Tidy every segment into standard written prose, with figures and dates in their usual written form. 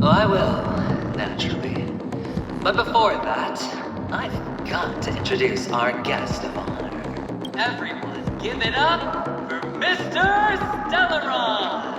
Oh, I will, naturally. But before that, I've got to introduce our guest of honor. Everyone, give it up for Mr. Stellaron!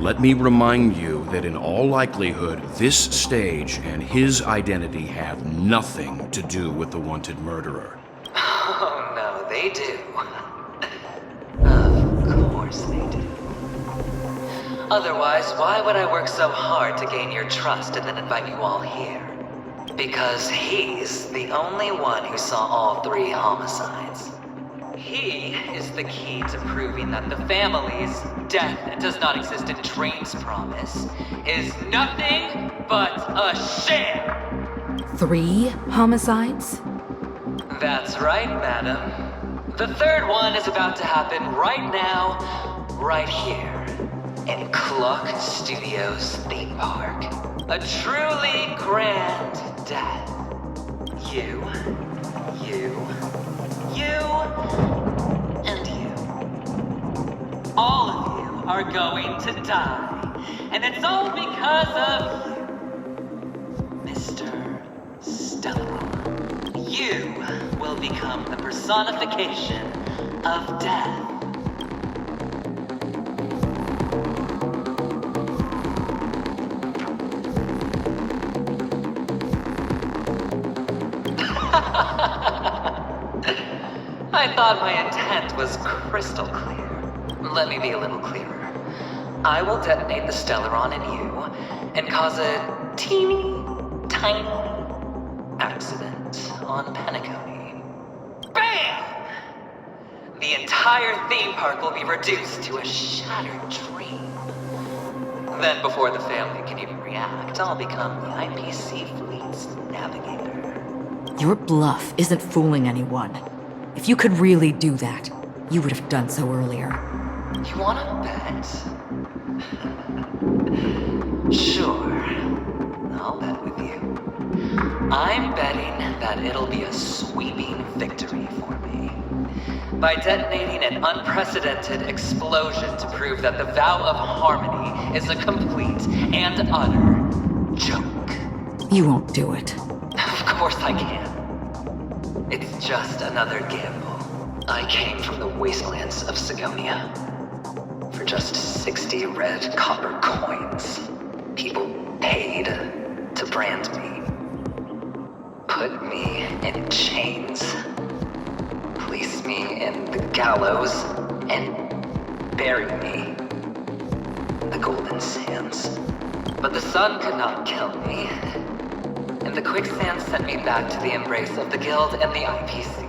Let me remind you that in all likelihood, this stage and his identity have nothing to do with the wanted murderer. Oh, no, they do. Of course they do. Otherwise, why would I work so hard to gain your trust and then invite you all here? Because he's the only one who saw all 3 homicides. He is the key to proving that the family's death does not exist in Train's promise is nothing but a sham! 3 homicides? That's right, madam. The 3rd one is about to happen right now, right here, in Clock Studios theme park. A truly grand death. You, and you. All of you are going to die. And it's all because of you, Mr. Stellaron. You will become the personification of death. I thought my intent was crystal clear. Let me be a little clearer. I will detonate the Stellaron in you and cause a teeny, tiny accident on Penacony. BAM! The entire theme park will be reduced to a shattered dream. Then before the family can even react, I'll become the IPC fleet's navigator. Your bluff isn't fooling anyone. If you could really do that, you would have done so earlier. You wanna bet? Sure. I'll bet with you. I'm betting that it'll be a sweeping victory for me. By detonating an unprecedented explosion to prove that the vow of harmony is a complete and utter joke. You won't do it. Of course I can. It's just another gamble. I came from the wastelands of Sigonia. For just 60 red copper coins, people paid to brand me. Put me in chains. Place me in the gallows and bury me in the golden sands. But the sun could not kill me. And the quicksand sent me back to the embrace of the Guild and the IPC.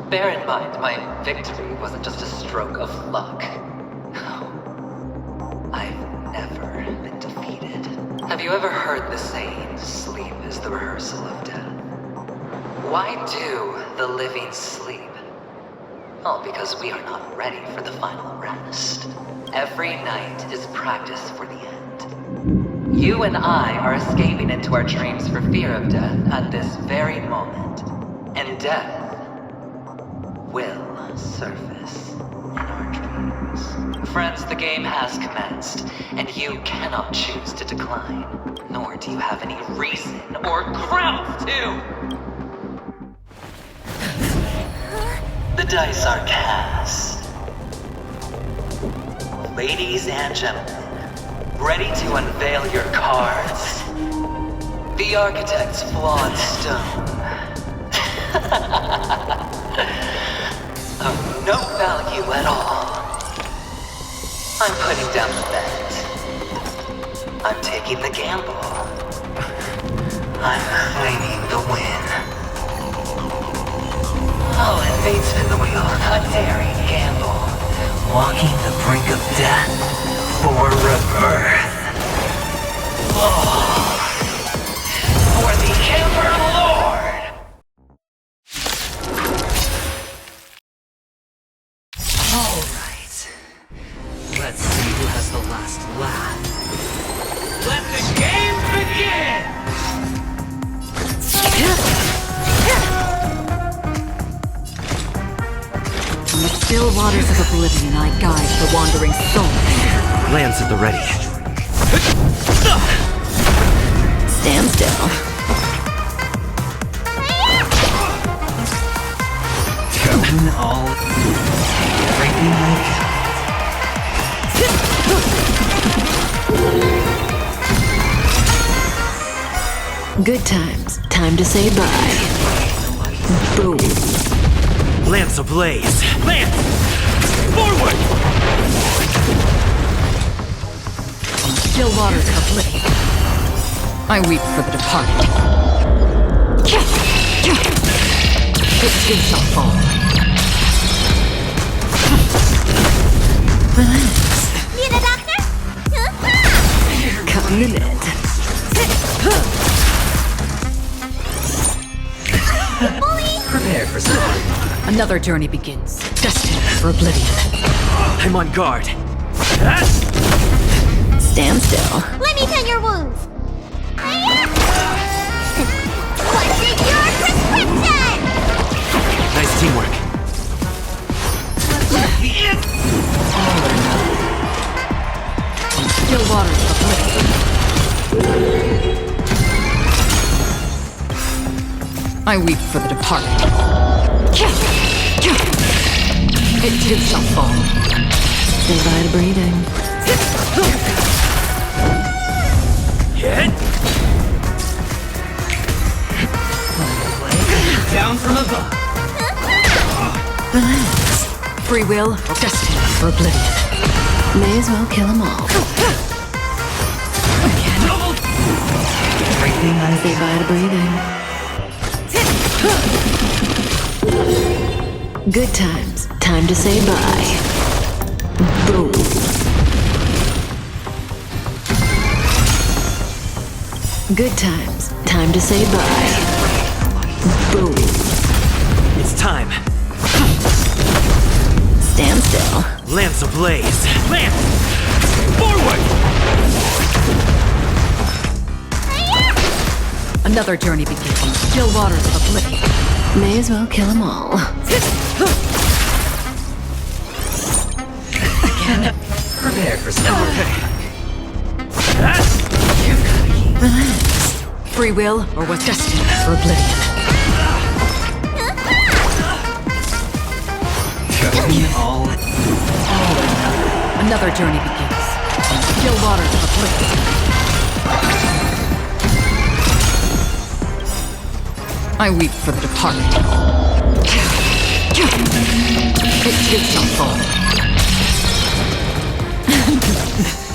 Bear in mind, my victory wasn't just a stroke of luck. No. I've never been defeated. Have you ever heard the saying, sleep is the rehearsal of death? Why do the living sleep? All because we are not ready for the final rest. Every night is practice for the end. You and I are escaping into our dreams for fear of death at this very moment. And death will surface in our dreams. Friends, the game has commenced, and you cannot choose to decline. Nor do you have any reason or grounds to! The dice are cast. Ladies and gentlemen, ready to unveil your cards? The architect's flawed stone. Of no value at all. I'm putting down the bet. I'm taking the gamble. I'm claiming the win. Oh, and fate spin the wheel. A daring gamble. Walking the brink of death for rebirth. Oh, for the Emperor Lord! Alright. Let's see who has the last laugh. Let the game begin! Still waters of oblivion I guide the wandering soul. Lance at the ready. Stand still. Coming all. Everything I got. Good times. Time to say bye. Boom. Lance ablaze. Lance! Forward! Still waters of oblivion. I weep for the departed. It too shall fall. Relax. Need a doctor? Come in it. Prepare for something. Another journey begins. Destined for oblivion. I'm on guard. Stand still. Let me tend your wounds. What's in your prescription? Nice teamwork. Still waters of oblivion. I weep for the departed. It too shall fall. Say bye to breathing. Hit! Down from above. Relax. Free will or destined for oblivion. May as well kill them all. Everything I Say bye to breathing. Good times. Time to say bye. Boom. Good times. Time to say bye. Boom. It's time. Stand still. Lance ablaze. Lance! Forward! Another journey begins. Still waters of oblivion. May as well kill them all. Prepare for something. Relax. Free will or was destined for oblivion. All. Another journey begins. Still waters of oblivion. I weep for the departed. It too shall fall.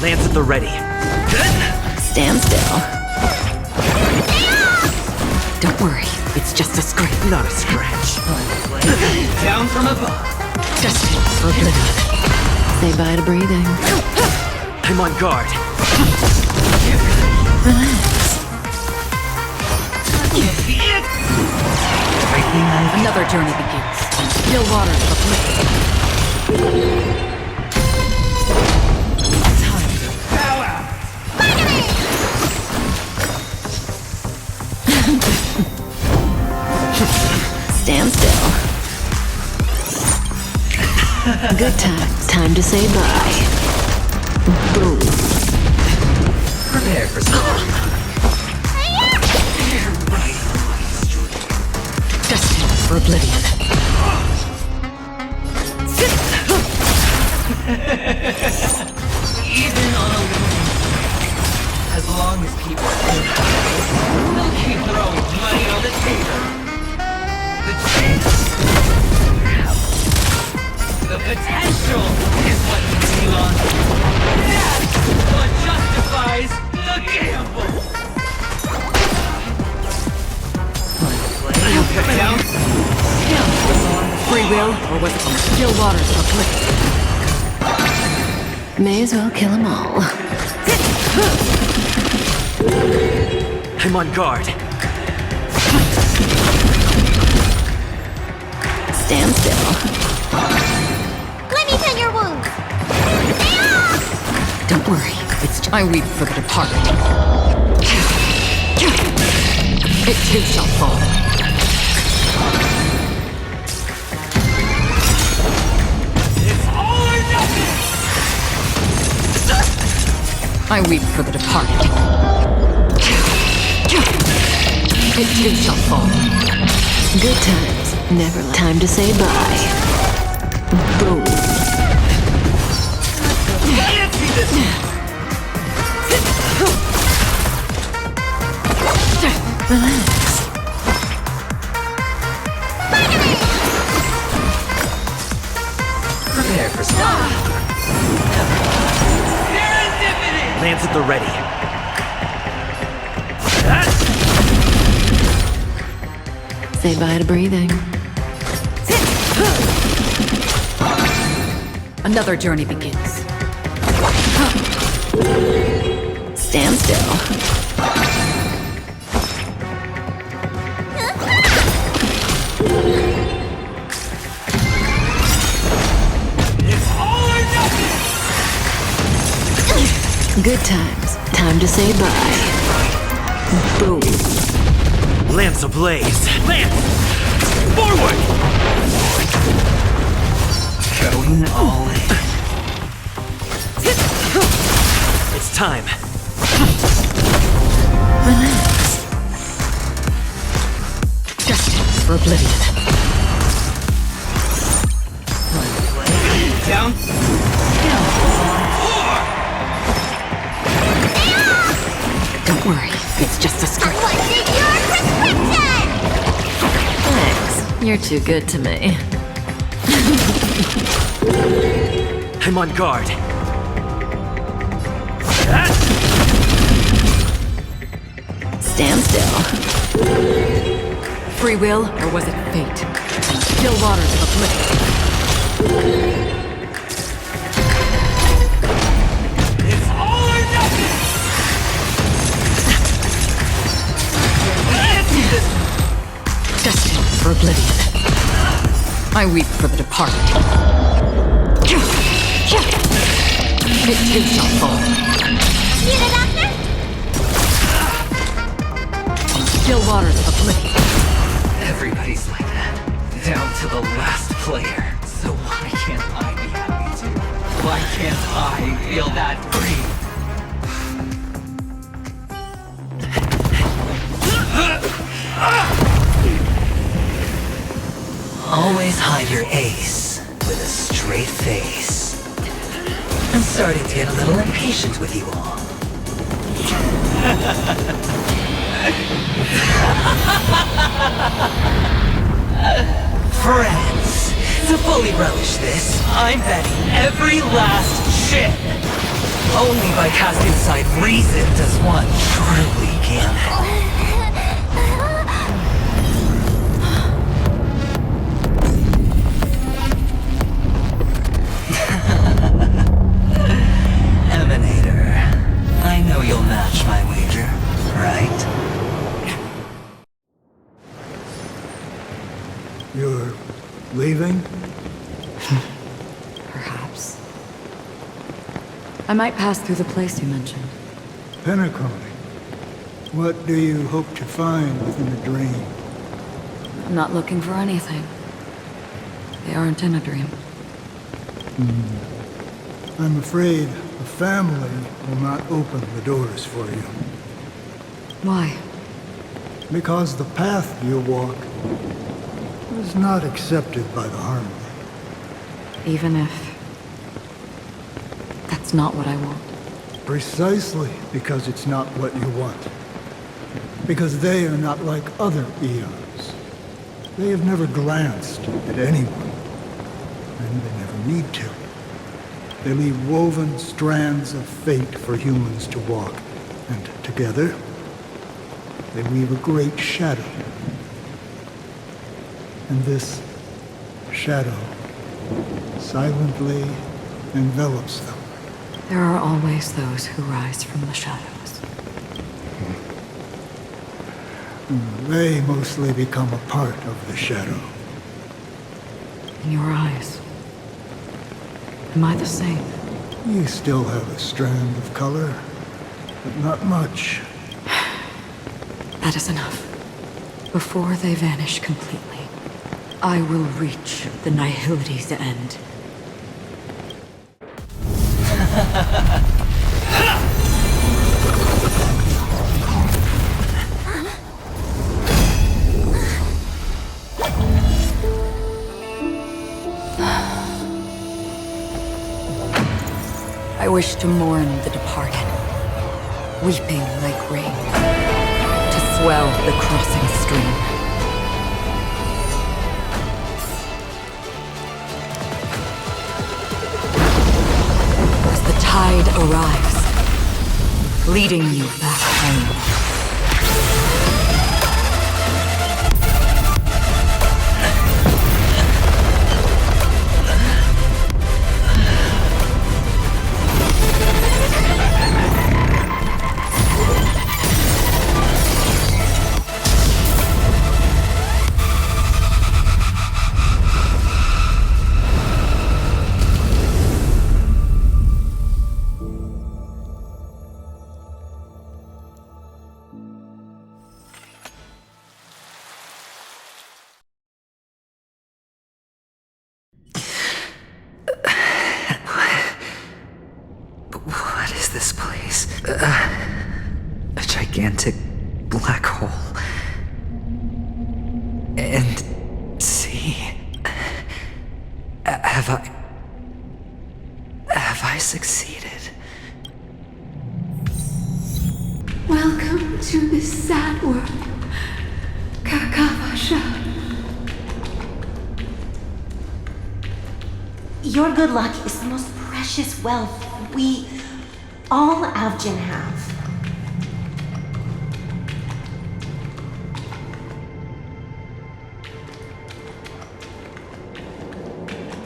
Lance at the ready. Stand still. Don't worry, it's just a scrape. Not a scratch. Down from above. Destined for oblivion. Say bye to breathing. I'm on guard. Relax. Another journey begins. Still waters of oblivion. Stand still. Good times. Time to say bye. Boom. Prepare for something. Destined for oblivion. Even on a losing, as long as people they'll keep throwing money on the table. The chance, the potential is what you feel on. That's what justifies the gamble. Down. Free will or was it still waters of oblivion? May as well kill them all. I'm on guard. Stand still. Let me tend your wounds. Don't worry, I weep for the departed. It too shall fall. I weep for the departed. It too shall fall. Good times, never time to say bye. Boom. Relax. Prepare for something. Lance at the ready. Say bye to breathing. Another journey begins. Stand still. Good times. Time to say bye. Boom. Lance ablaze. Lance! Forward! Going all in. It's time. Relax. Destined for oblivion. Down. Don't worry, it's just a start. What's in your prescription? Thanks. You're too good to me. I'm on guard. Stand still. Free will, or was it fate? Still waters of oblivion. It's all or nothing! Destined for oblivion. I weep for the departed. It too shall fall. Need a doctor? Still waters of oblivion. Everybody's like that. Down to the last player. So why can't I be happy too? Why can't I feel that free? Always hide your ace with a straight face. I'm starting to get a little impatient with you all. Friends, to fully relish this, I'm betting every last chip. Only by casting aside reason does one truly gamble. Emanator, I know you'll match my wager, right? You're leaving? Perhaps. I might pass through the place you mentioned. Penacony. What do you hope to find within the dream? I'm not looking for anything. They aren't in a dream. I'm afraid the family will not open the doors for you. Why? Because the path you walk is not accepted by the Harmony. Even if... that's not what I want. Precisely because it's not what you want. Because they are not like other eons. They have never glanced at anyone. And they never need to. They leave woven strands of fate for humans to walk. And together, they weave a great shadow. And this shadow silently envelops them. There are always those who rise from the shadows. They mostly become a part of the shadow. In your eyes. Am I the same? You still have a strand of color, but not much. That is enough. Before they vanish completely, I will reach the nihility's end. wish to mourn the departed, weeping like rain, to swell the crossing stream. As the tide arrives, leading you back home. What is this place? A gigantic black hole. And see, have I succeeded? Welcome to this sad world, Kakavasha. Your good luck is the most precious wealth we, all Avgin, have.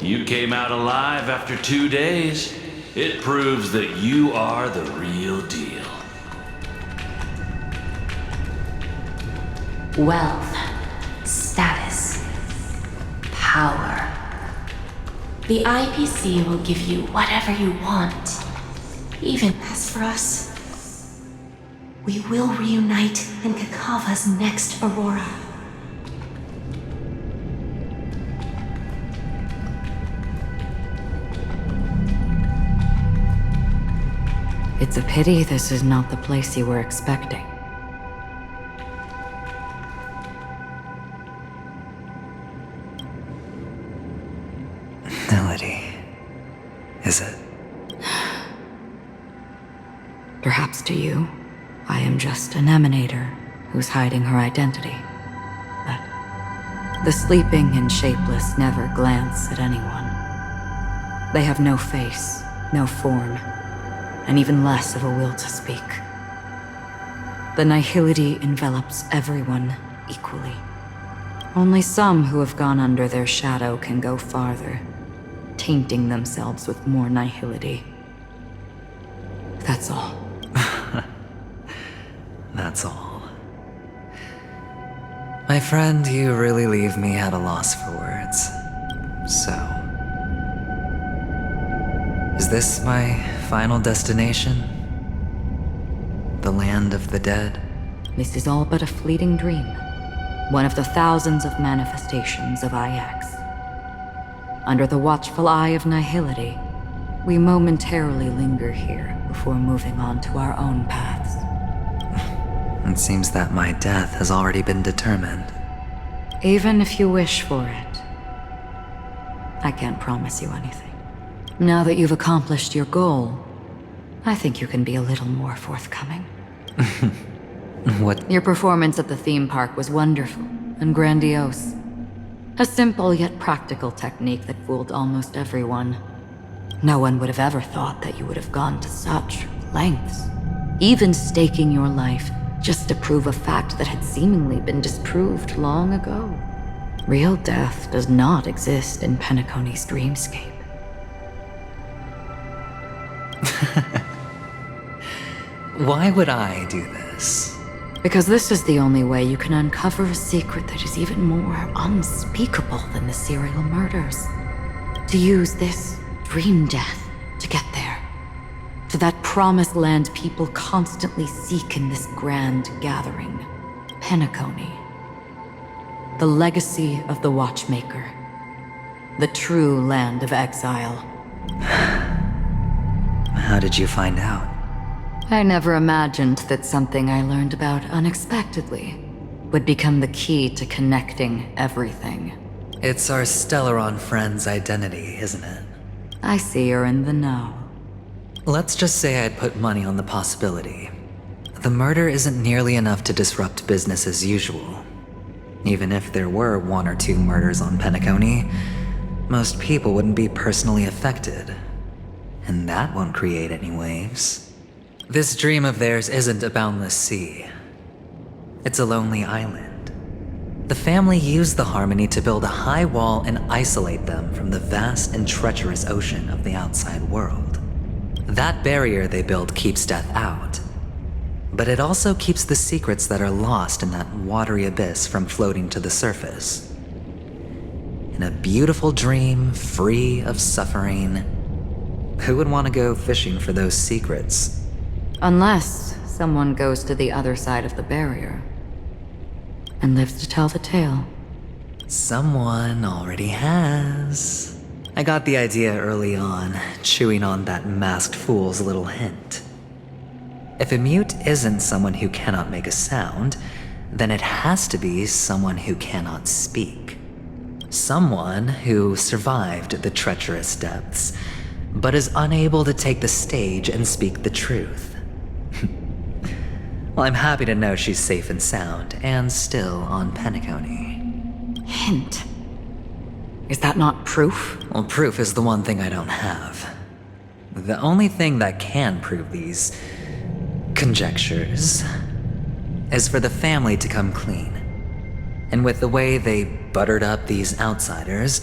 You came out alive after 2 days. It proves that you are the real deal. Wealth, status, power. The IPC will give you whatever you want. Even as for us, we will reunite in Kakava's next Aurora. It's a pity this is not the place you were expecting. Melody, is it? Perhaps to you, I am just an emanator who's hiding her identity. But the sleeping and shapeless never glance at anyone. They have no face, no form, and even less of a will to speak. The nihility envelops everyone equally. Only some who have gone under their shadow can go farther, tainting themselves with more nihility. That's all. That's all. My friend, you really leave me at a loss for words. So, is this my final destination? The land of the dead? This is all but a fleeting dream. One of the thousands of manifestations of IX. Under the watchful eye of nihility, we momentarily linger here before moving on to our own paths. It seems that my death has already been determined. Even if you wish for it, I can't promise you anything. Now that you've accomplished your goal, I think you can be a little more forthcoming. What? Your performance at the theme park was wonderful and grandiose. A simple yet practical technique that fooled almost everyone. No one would have ever thought that you would have gone to such lengths, even staking your life just to prove a fact that had seemingly been disproved long ago. Real death does not exist in Penacony's dreamscape. Why would I do this? Because this is the only way you can uncover a secret that is even more unspeakable than the serial murders. To use this dream death to get there. To that promised land people constantly seek in this grand gathering. Penacony. The legacy of the Watchmaker. The true land of exile. How did you find out? I never imagined that something I learned about unexpectedly would become the key to connecting everything. It's our Stellaron friend's identity, isn't it? I see you're in the know. Let's just say I'd put money on the possibility. The murder isn't nearly enough to disrupt business as usual. Even if there were 1 or 2 murders on Penacony, most people wouldn't be personally affected. And that won't create any waves. This dream of theirs isn't a boundless sea. It's a lonely island. The family used the Harmony to build a high wall and isolate them from the vast and treacherous ocean of the outside world. That barrier they built keeps death out, but it also keeps the secrets that are lost in that watery abyss from floating to the surface. In a beautiful dream, free of suffering, who would want to go fishing for those secrets? Unless someone goes to the other side of the barrier and lives to tell the tale. Someone already has. I got the idea early on, chewing on that masked fool's little hint. If a mute isn't someone who cannot make a sound, then it has to be someone who cannot speak. Someone who survived the treacherous depths, but is unable to take the stage and speak the truth. Well, I'm happy to know she's safe and sound, and still on Penacony. Hint. Is that not proof? Well, proof is the one thing I don't have. The only thing that can prove these conjectures is for the family to come clean. And with the way they buttered up these outsiders,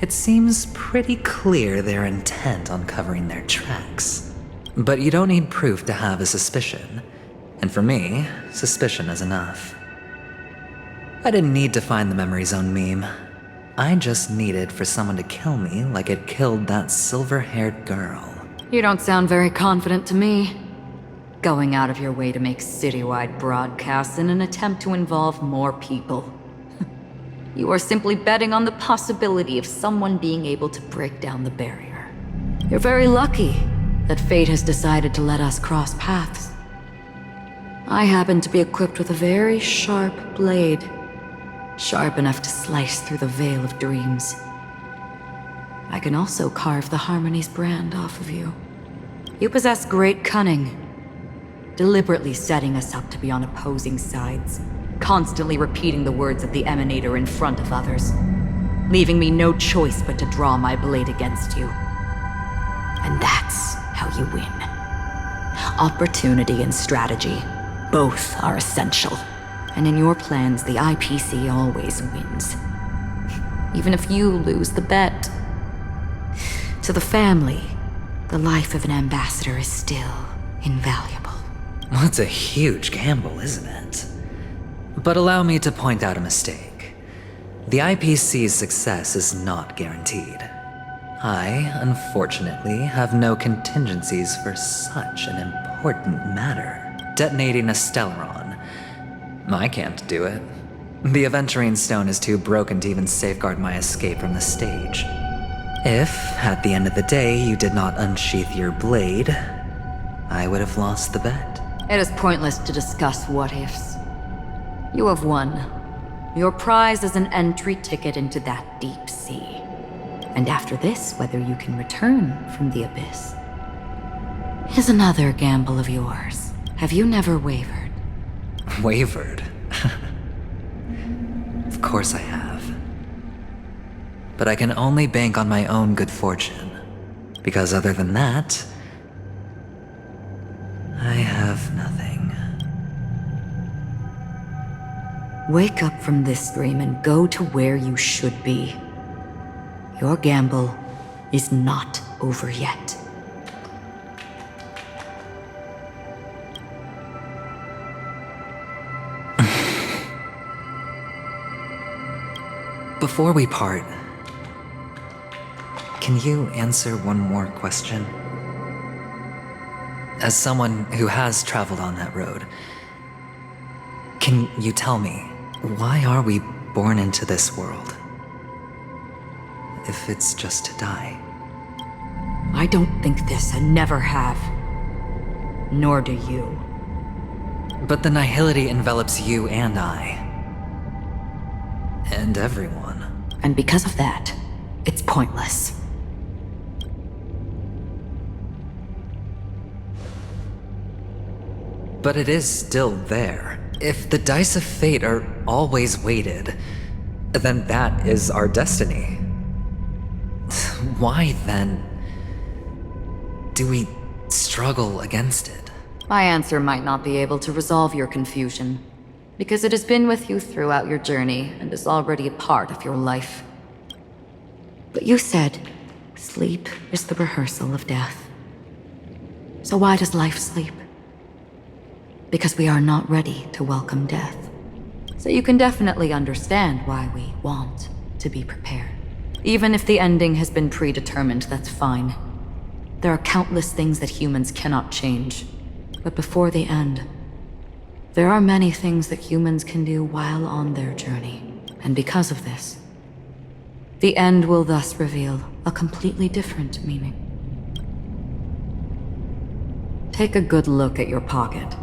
it seems pretty clear they're intent on covering their tracks. But you don't need proof to have a suspicion. And for me, suspicion is enough. I didn't need to find the memory zone meme. I just needed for someone to kill me like it killed that silver-haired girl. You don't sound very confident to me. Going out of your way to make citywide broadcasts in an attempt to involve more people. You are simply betting on the possibility of someone being able to break down the barrier. You're very lucky that fate has decided to let us cross paths. I happen to be equipped with a very sharp blade. Sharp enough to slice through the veil of dreams. I can also carve the Harmony's brand off of you. You possess great cunning, deliberately setting us up to be on opposing sides, constantly repeating the words of the Emanator in front of others, leaving me no choice but to draw my blade against you. And that's how you win. Opportunity and strategy, both are essential. And in your plans, the IPC always wins. Even if you lose the bet. To the family, the life of an ambassador is still invaluable. Well, it's a huge gamble, isn't it? But allow me to point out a mistake. The IPC's success is not guaranteed. I, unfortunately, have no contingencies for such an important matter. Detonating a Stellaron. I can't do it. The Aventurine Stone is too broken to even safeguard my escape from the stage. If, at the end of the day, you did not unsheath your blade, I would have lost the bet. It is pointless to discuss what-ifs. You have won. Your prize is an entry ticket into that deep sea. And after this, whether you can return from the abyss is another gamble of yours. Have you never wavered? Wavered? Of course I have. But I can only bank on my own good fortune. Because other than that, I have nothing. Wake up from this dream and go to where you should be. Your gamble is not over yet. Before we part, can you answer one more question? As someone who has traveled on that road, can you tell me, why are we born into this world? If it's just to die. I don't think this and never have. Nor do you. But the nihility envelops you and I. And everyone. And because of that, it's pointless. But it is still there. If the dice of fate are always weighted, then that is our destiny. Why then do we struggle against it? My answer might not be able to resolve your confusion, because it has been with you throughout your journey and is already a part of your life. But you said, sleep is the rehearsal of death. So why does life sleep? Because we are not ready to welcome death. So you can definitely understand why we want to be prepared. Even if the ending has been predetermined, that's fine. There are countless things that humans cannot change. But before the end, there are many things that humans can do while on their journey. And because of this, the end will thus reveal a completely different meaning. Take a good look at your pocket.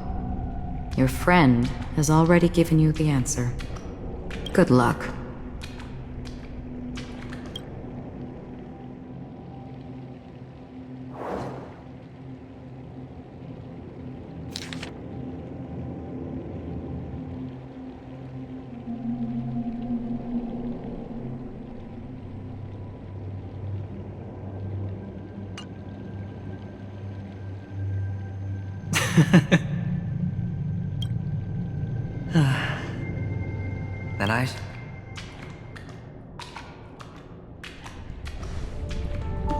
Your friend has already given you the answer. Good luck. Then I...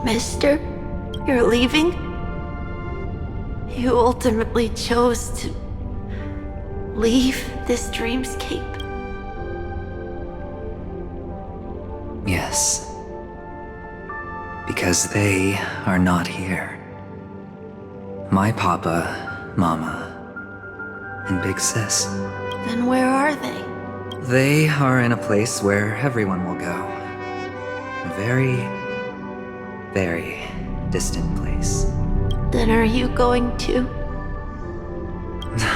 Mister, you're leaving? You ultimately chose to leave this dreamscape? Yes. Because they are not here. My papa, mama, and big sis. Then where are they? They are in a place where everyone will go. A very, very distant place. Then are you going to?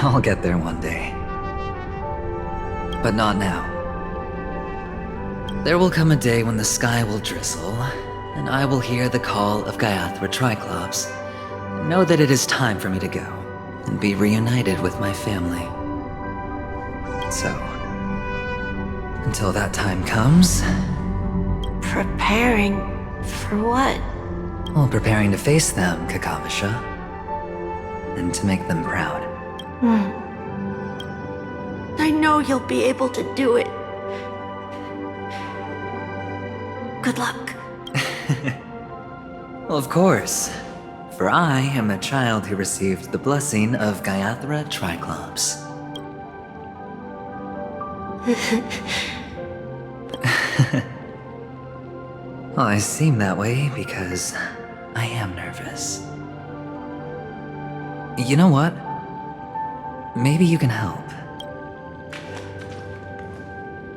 I'll get there one day. But not now. There will come a day when the sky will drizzle, and I will hear the call of Gaiathra Triclops, and know that it is time for me to go, and be reunited with my family. So, until that time comes... Preparing for what? Well, preparing to face them, Kakavasha. And to make them proud. I know you'll be able to do it. Good luck. Well, of course. For I am a child who received the blessing of Gaiathra Triclops. Well, I seem that way because I am nervous. You know what? Maybe you can help.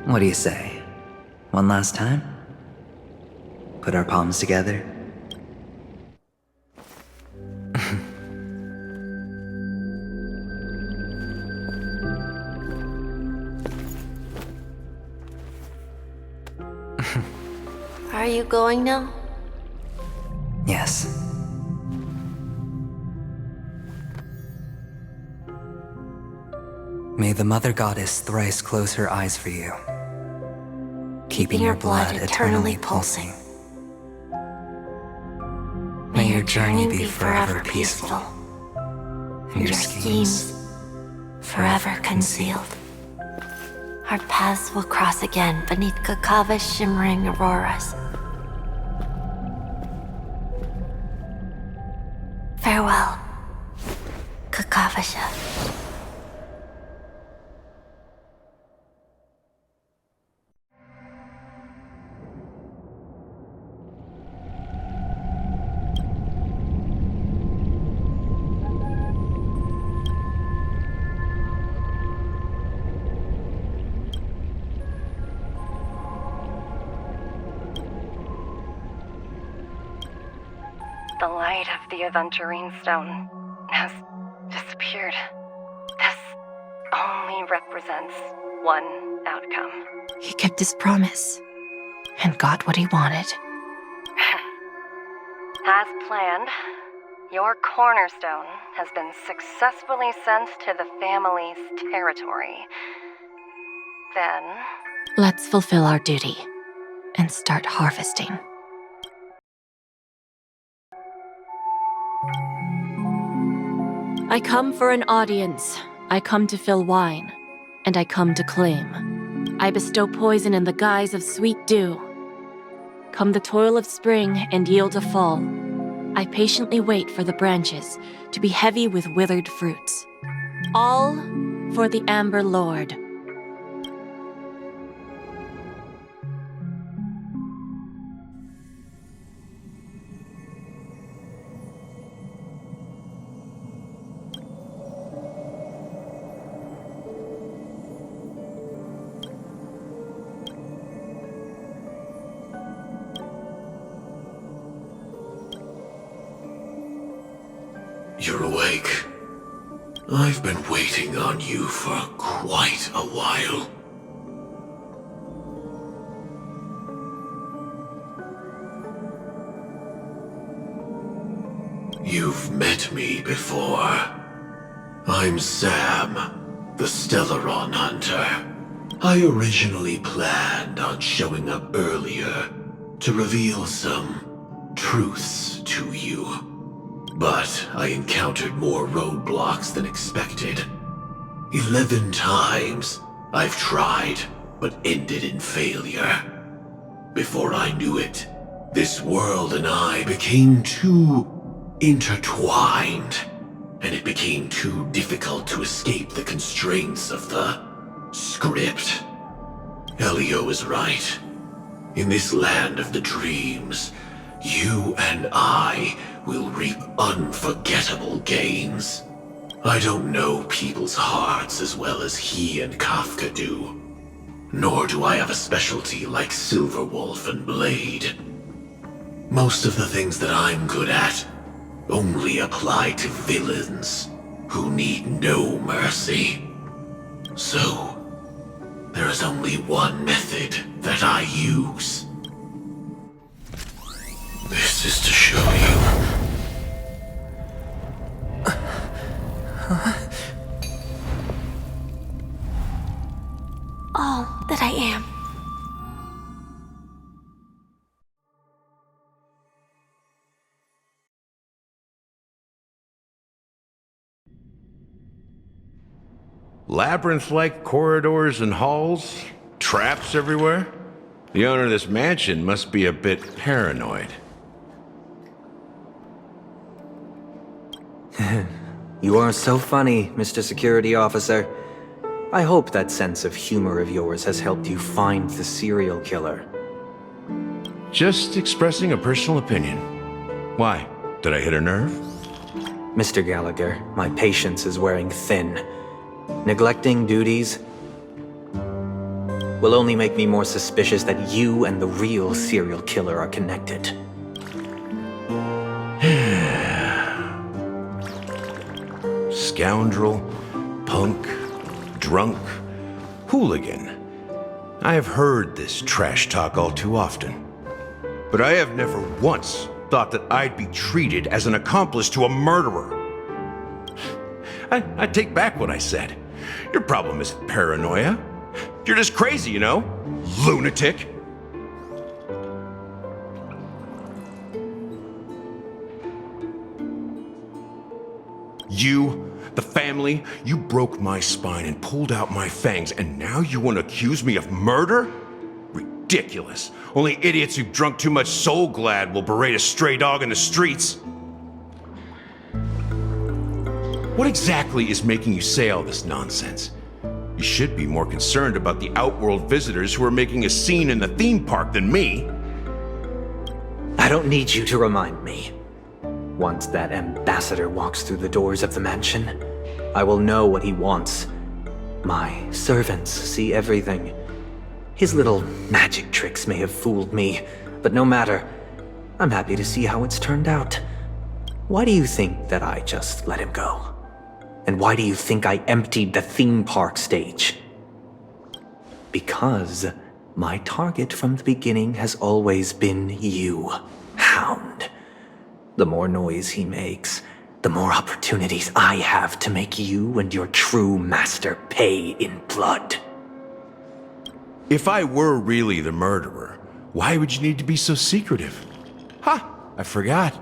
What do you say? One last time? Put our palms together? Are you going now? Yes. May the Mother Goddess thrice close her eyes for you, keeping your blood eternally pulsing. May your journey be forever peaceful, and your schemes forever concealed. Our paths will cross again beneath Kakava's shimmering auroras. Farewell, Kakavasha. The light of the Aventurine Stone has disappeared. This only represents one outcome. He kept his promise and got what he wanted. As planned, Your cornerstone has been successfully sent to the family's territory. Then, Let's fulfill our duty and start harvesting. I come for an audience. I come to fill wine, and I come to claim. I bestow poison in the guise of sweet dew. Come the toil of spring and yield a fall. I patiently wait for the branches to be heavy with withered fruits. All for the Amber Lord. You're awake. I've been waiting on you for quite a while. You've met me before. I'm Sam, the Stellaron Hunter. I originally planned on showing up earlier to reveal some truths to you. But I encountered more roadblocks than expected. 11 times I've tried, but ended in failure. Before I knew it, this world and I became too intertwined, and it became too difficult to escape the constraints of the script. Elio is right. In this land of the dreams, you and I will reap unforgettable gains. I don't know people's hearts as well as he and Kafka do. Nor do I have a specialty like Silverwolf and Blade. Most of the things that I'm good at only apply to villains who need no mercy. So, there is only one method that I use. This is to show you. All that I am. Labyrinth-like corridors and halls? Traps everywhere? The owner of this mansion must be a bit paranoid. You are so funny, Mr. Security Officer. I hope that sense of humor of yours has helped you find the serial killer. Just expressing a personal opinion. Why? Did I hit a nerve? Mr. Gallagher, my patience is wearing thin. Neglecting duties will only make me more suspicious that you and the real serial killer are connected. Scoundrel, punk, drunk, hooligan. I have heard this trash talk all too often. But I have never once thought that I'd be treated as an accomplice to a murderer. I take back what I said. Your problem isn't paranoia. You're just crazy, you know? Lunatic. You, the family, you broke my spine and pulled out my fangs, and now you want to accuse me of murder? Ridiculous. Only idiots who've drunk too much Soul Glad will berate a stray dog in the streets. What exactly is making you say all this nonsense? You should be more concerned about the Outworld visitors who are making a scene in the theme park than me. I don't need you to remind me. Once that ambassador walks through the doors of the mansion, I will know what he wants. My servants see everything. His little magic tricks may have fooled me, but no matter. I'm happy to see how it's turned out. Why do you think that I just let him go? And why do you think I emptied the theme park stage? Because my target from the beginning has always been you, Hound. the more noise he makes, the more opportunities I have to make you and your true master pay in blood. If I were really the murderer, why would you need to be so secretive? Ha! I forgot.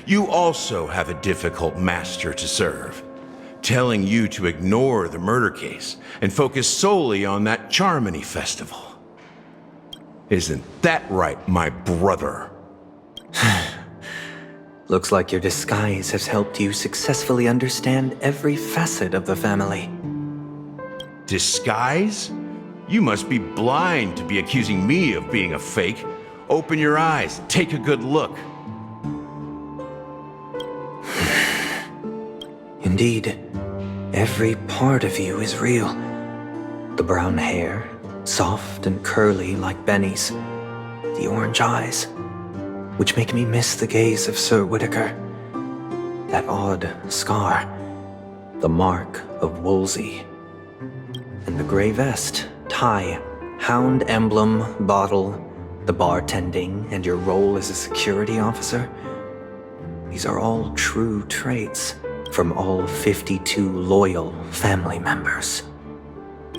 You also have a difficult master to serve, telling you to ignore the murder case and focus solely on that Charmony festival. Isn't that right, my brother? Looks like your disguise has helped you successfully understand every facet of the family. Disguise? You must be blind to be accusing me of being a fake. Open your eyes, take a good look. Indeed, every part of you is real. The brown hair, soft and curly like Benny's. The orange eyes, which make me miss the gaze of Sir Whitaker. That odd scar, the mark of Wolsey. And the gray vest, tie, hound emblem, bottle, the bartending, and your role as a security officer. These are all true traits from all 52 loyal family members.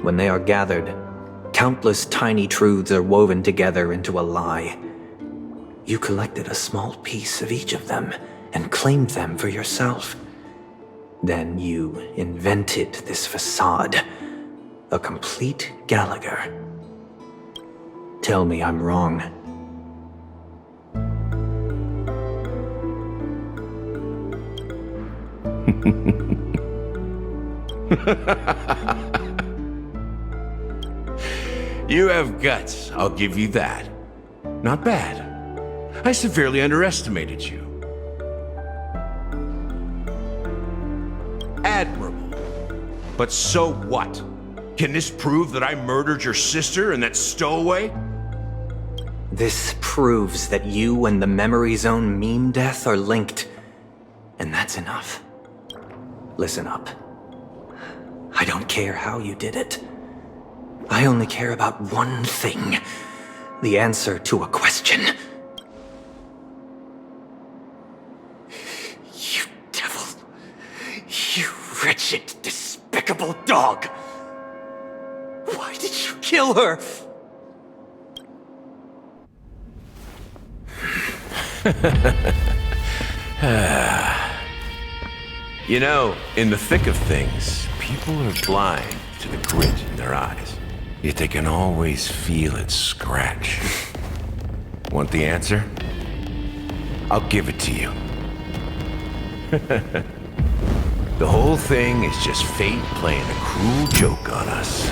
When they are gathered, countless tiny truths are woven together into a lie. You collected a small piece of each of them and claimed them for yourself. Then you invented this facade, a complete Gallagher. Tell me I'm wrong. You have guts, I'll give you that. Not bad. I severely underestimated you. Admirable. But so what? Can this prove that I murdered your sister and that stowaway? This proves that you and the Memory Zone meme death are linked. And that's enough. Listen up. I don't care how you did it. I only care about one thing. The answer to a question. You devil. You wretched, despicable dog. Why did you kill her? You know, in the thick of things, people are blind to the grit in their eyes. Yet they can always feel it scratch. Want the answer? I'll give it to you. The whole thing is just fate playing a cruel joke on us.